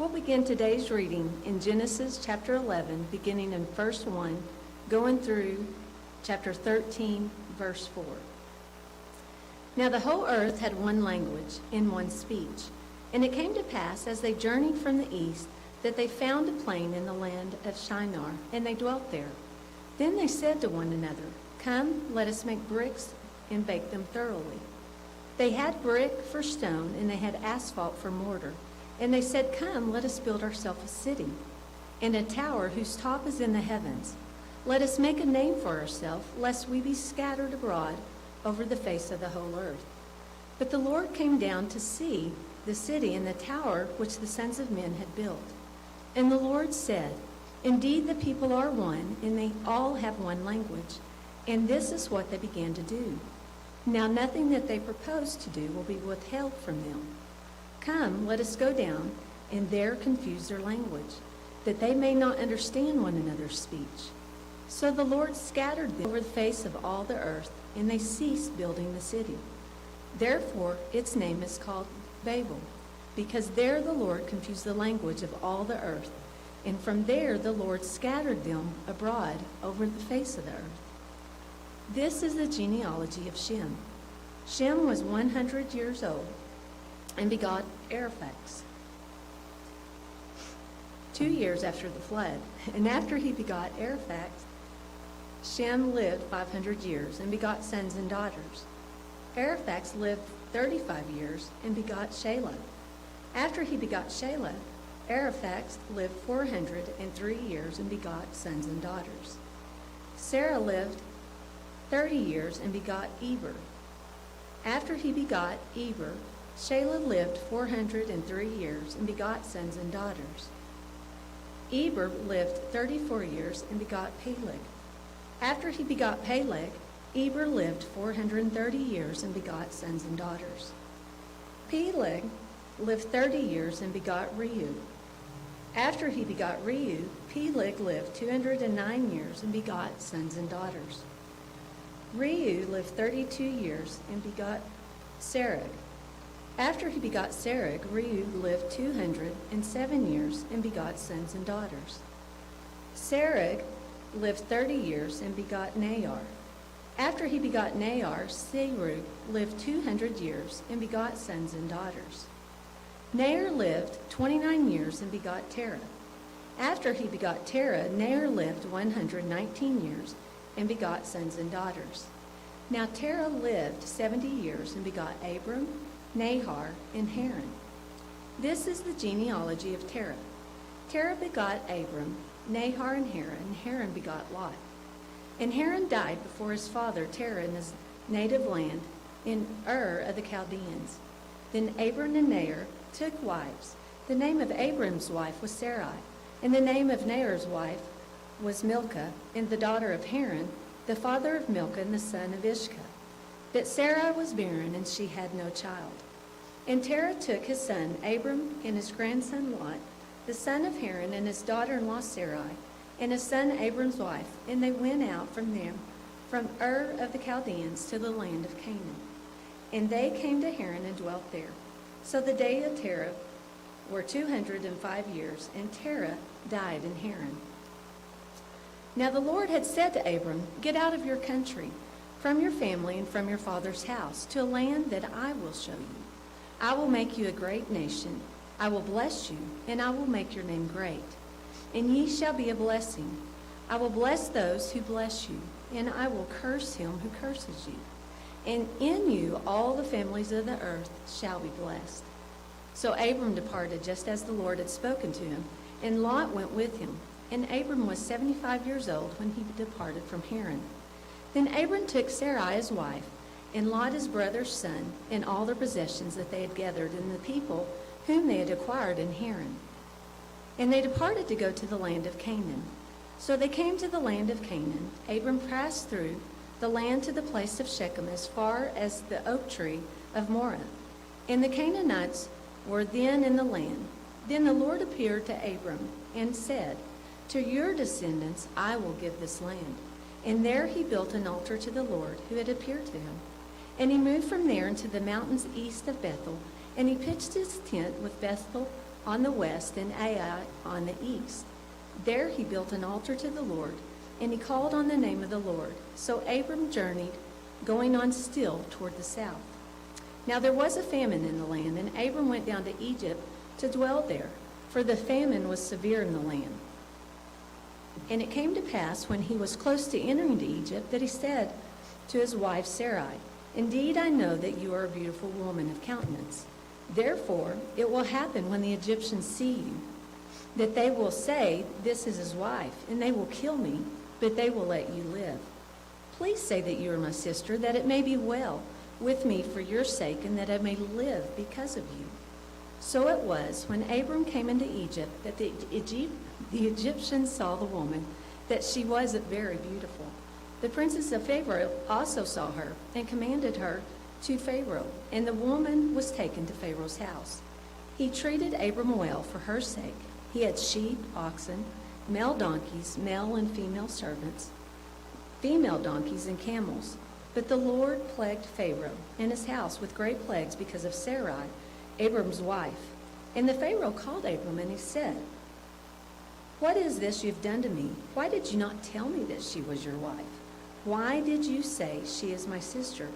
will begin today's reading in Genesis chapter 11, beginning in verse 1, going through chapter 13, verse 4. Now the whole earth had one language and one speech. And it came to pass, as they journeyed from the east, that they found a plain in the land of Shinar, and they dwelt there. Then they said to one another, Come, let us make bricks and bake them thoroughly. They had brick for stone, and they had asphalt for mortar. And they said, Come, let us build ourselves a city, and a tower whose top is in the heavens. Let us make a name for ourselves, lest we be scattered abroad over the face of the whole earth. But the Lord came down to see the city and the tower which the sons of men had built. And the Lord said, Indeed, the people are one, and they all have one language. And this is what they began to do. Now nothing that they propose to do will be withheld from them. Come, let us go down, and there confuse their language, that they may not understand one another's speech. So the Lord scattered them over the face of all the earth, and they ceased building the city. Therefore its name is called Babel, because there the Lord confused the language of all the earth, and from there the Lord scattered them abroad over the face of the earth. This is the genealogy of Shem. Shem was 100 years old and begot Arphaxad 2 years after the flood. And after he begot Arphaxad, Shem lived 500 years and begot sons and daughters. Arphaxad lived 35 years and begot Shelah. After he begot Shelah, Arphaxad lived 403 years and begot sons and daughters. Sarah lived 30 years and begot Eber. After he begot Eber, Shelah lived 403 years and begot sons and daughters. Eber lived 34 years and begot Peleg. After he begot Peleg, Eber lived 430 years and begot sons and daughters. Peleg lived 30 years and begot Reu. After he begot Reu, Peleg lived 209 years and begot sons and daughters. Reu lived 32 years and begot Serug. After he begot Serug, Reu lived 207 years and begot sons and daughters. Serug lived 30 years and begot Nahor. After he begot Nahor, Serug lived 200 years and begot sons and daughters. Nahor lived 29 years and begot Terah. After he begot Terah, Nahor lived 119 years and begot sons and daughters. Now Terah lived 70 years and begot Abram, Nahor, and Haran. This is the genealogy of Terah. Terah begot Abram, Nahor, and Haran begot Lot. And Haran died before his father Terah in his native land in Ur of the Chaldeans. Then Abram and Nahor took wives. The name of Abram's wife was Sarai, and the name of Nahor's wife was Milcah, and the daughter of Haran, the father of Milcah and the son of Ishcah. But Sarai was barren, and she had no child. And Terah took his son Abram and his grandson Lot, the son of Haran, and his daughter-in-law Sarai, and his son Abram's wife, and they went out from them, from Ur of the Chaldeans to the land of Canaan. And they came to Haran and dwelt there. So the days of Terah were 205 years, and Terah died in Haran. Now the Lord had said to Abram, Get out of your country, from your family and from your father's house, to a land that I will show you. I will make you a great nation. I will bless you, and I will make your name great. And ye shall be a blessing. I will bless those who bless you, and I will curse him who curses you. And in you all the families of the earth shall be blessed. So Abram departed just as the Lord had spoken to him, and Lot went with him. And Abram was 75 years old when he departed from Haran. Then Abram took Sarai his wife, and Lot his brother's son, and all their possessions that they had gathered, and the people whom they had acquired in Haran. And they departed to go to the land of Canaan. So they came to the land of Canaan. Abram passed through the land to the place of Shechem as far as the oak tree of Moreh. And the Canaanites were then in the land. Then the Lord appeared to Abram and said, To your descendants I will give this land. And there he built an altar to the Lord who had appeared to him. And he moved from there into the mountains east of Bethel, and he pitched his tent with Bethel on the west and Ai on the east. There he built an altar to the Lord, and he called on the name of the Lord. So Abram journeyed, going on still toward the south. Now there was a famine in the land, and Abram went down to Egypt to dwell there, for the famine was severe in the land. And it came to pass, when he was close to entering to Egypt, that he said to his wife Sarai, "Indeed, I know that you are a beautiful woman of countenance. Therefore, it will happen when the Egyptians see you, that they will say, 'This is his wife,' and they will kill me, but they will let you live. Please say that you are my sister, that it may be well with me for your sake, and that I may live because of you." So it was, when Abram came into Egypt, that the Egyptians saw the woman, that she was very beautiful. The princess of Pharaoh also saw her, and commanded her to Pharaoh, and the woman was taken to Pharaoh's house. He treated Abram well for her sake. He had sheep, oxen, male donkeys, male and female servants, female donkeys and camels. But the Lord plagued Pharaoh and his house with great plagues because of Sarai, Abram's wife. And the Pharaoh called Abram, and he said, "What is this you've done to me? Why did you not tell me that she was your wife? Why did you say, 'She is my sister'?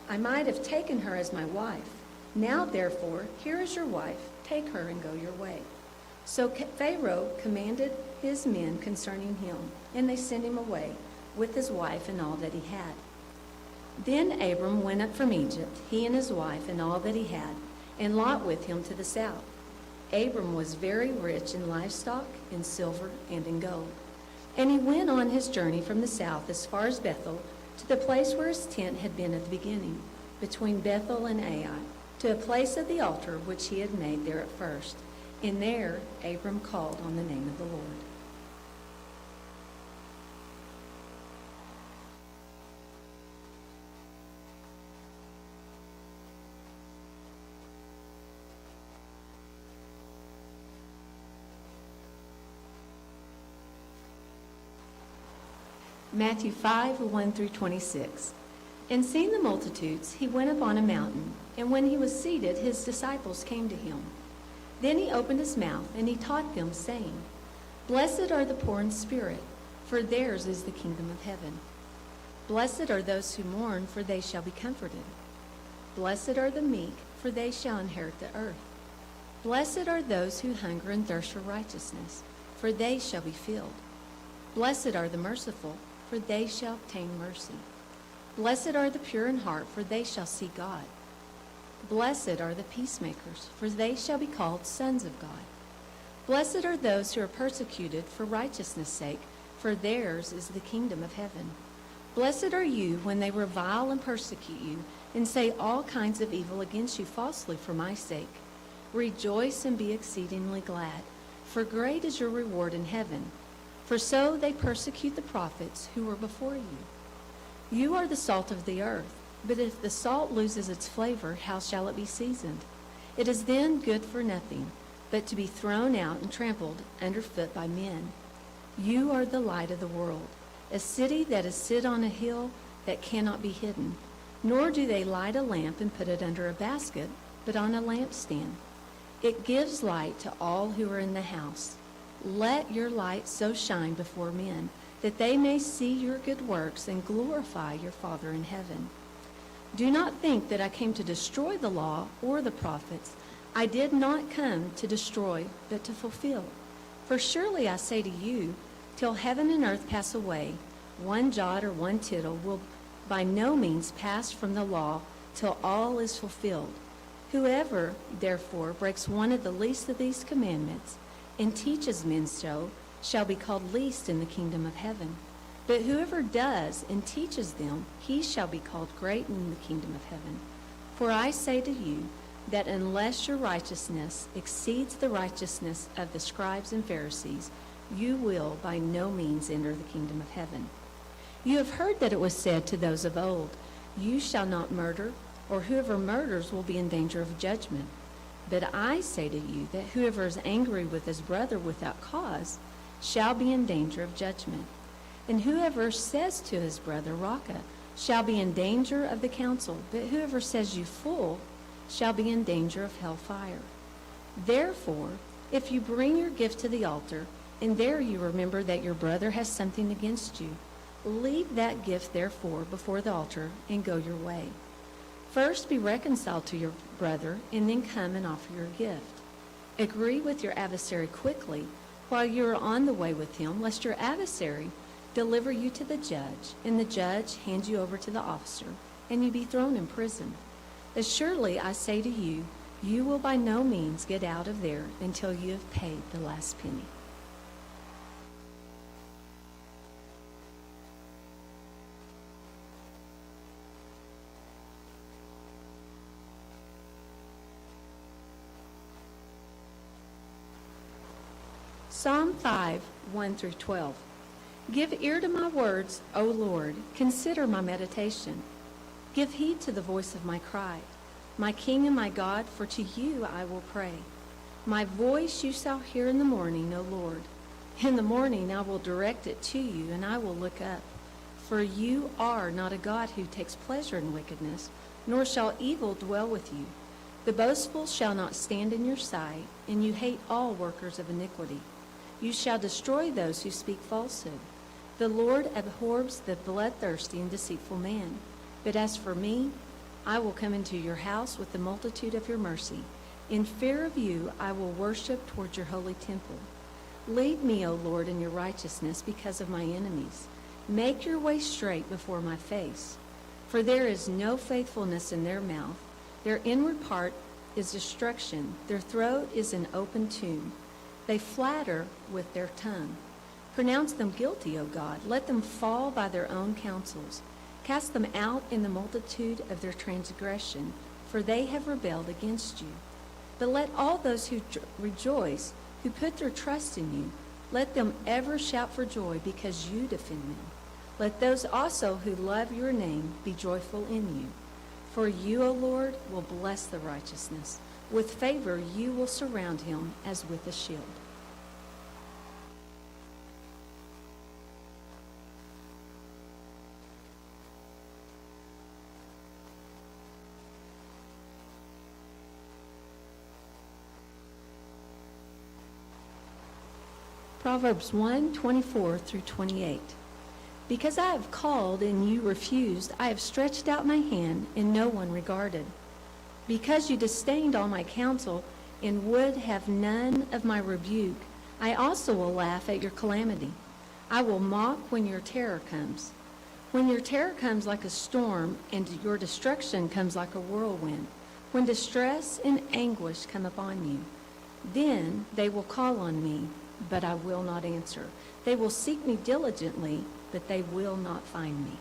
I might have taken her as my wife. Now, therefore, here is your wife. Take her and go your way." So Pharaoh commanded his men concerning him, and they sent him away with his wife and all that he had. Then Abram went up from Egypt, he and his wife and all that he had, and Lot with him to the south. Abram was very rich in livestock, in silver, and in gold. And he went on his journey from the south as far as Bethel, to the place where his tent had been at the beginning, between Bethel and Ai, to a place of the altar which he had made there at first. And there Abram called on the name of the Lord. Matthew 5:1-26. And seeing the multitudes, he went up on a mountain, and when he was seated, his disciples came to him. Then he opened his mouth, and he taught them, saying, "Blessed are the poor in spirit, for theirs is the kingdom of heaven. Blessed are those who mourn, for they shall be comforted. Blessed are the meek, for they shall inherit the earth. Blessed are those who hunger and thirst for righteousness, for they shall be filled. Blessed are the merciful, for they shall obtain mercy. Blessed are the pure in heart, for they shall see God. Blessed are the peacemakers, for they shall be called sons of God. Blessed are those who are persecuted for righteousness' sake, for theirs is the kingdom of heaven. Blessed are you when they revile and persecute you, and say all kinds of evil against you falsely for my sake. Rejoice and be exceedingly glad, for great is your reward in heaven. For so they persecute the prophets who were before you. You are the salt of the earth, but if the salt loses its flavor, how shall it be seasoned? It is then good for nothing, but to be thrown out and trampled underfoot by men. You are the light of the world. A city that is set on a hill that cannot be hidden. Nor do they light a lamp and put it under a basket, but on a lampstand. It gives light to all who are in the house. Let your light so shine before men, that they may see your good works and glorify your Father in heaven. Do not think that I came to destroy the law or the prophets. I did not come to destroy, but to fulfill. For surely I say to you, till heaven and earth pass away, one jot or one tittle will by no means pass from the law till all is fulfilled. Whoever, therefore, breaks one of the least of these commandments and teaches men so shall be called least in the kingdom of heaven. But whoever does and teaches them, he shall be called great in the kingdom of heaven. For I say to you that unless your righteousness exceeds the righteousness of the scribes and Pharisees, you will by no means enter the kingdom of heaven. You have heard that it was said to those of old, you shall not murder, or whoever murders will be in danger of judgment. But I say to you that whoever is angry with his brother without cause shall be in danger of judgment. And whoever says to his brother, Raca, shall be in danger of the council. But whoever says you fool shall be in danger of hell fire. Therefore, If you bring your gift to the altar, and there you remember that your brother has something against you, leave that gift therefore before the altar and go your way. First be reconciled to your brother, and then come and offer your gift. Agree with your adversary quickly while you are on the way with him, lest your adversary deliver you to the judge, and the judge hand you over to the officer, and you be thrown in prison. Assuredly, I say to you, you will by no means get out of there until you have paid the last penny. Psalm 5, 1 through 12. Give ear to my words, O Lord. Consider my meditation. Give heed to the voice of my cry. My King and my God, for to you I will pray. My voice you shall hear in the morning, O Lord. In the morning I will direct it to you, and I will look up. For you are not a God who takes pleasure in wickedness, nor shall evil dwell with you. The boastful shall not stand in your sight, and you hate all workers of iniquity. You shall destroy those who speak falsehood. The Lord abhors the bloodthirsty and deceitful man. But as for me, I will come into your house with the multitude of your mercy. In fear of you, I will worship toward your holy temple. Lead me, O Lord, in your righteousness because of my enemies. Make your way straight before my face. For there is no faithfulness in their mouth. Their inward part is destruction. Their throat is an open tomb. They flatter with their tongue. Pronounce them guilty, O God. Let them fall by their own counsels. Cast them out in the multitude of their transgression, for they have rebelled against you. But let all those who rejoice, who put their trust in you, let them ever shout for joy because you defend them. Let those also who love your name be joyful in you. For you, O Lord, will bless the righteousness. With favor you will surround him as with a shield. Proverbs 1, 24 through 28. Because I have called and you refused, I have stretched out my hand and no one regarded. Because you disdained all my counsel and would have none of my rebuke, I also will laugh at your calamity. I will mock when your terror comes. When your terror comes like a storm and your destruction comes like a whirlwind, when distress and anguish come upon you, then they will call on me, but I will not answer. They will seek me diligently, but they will not find me.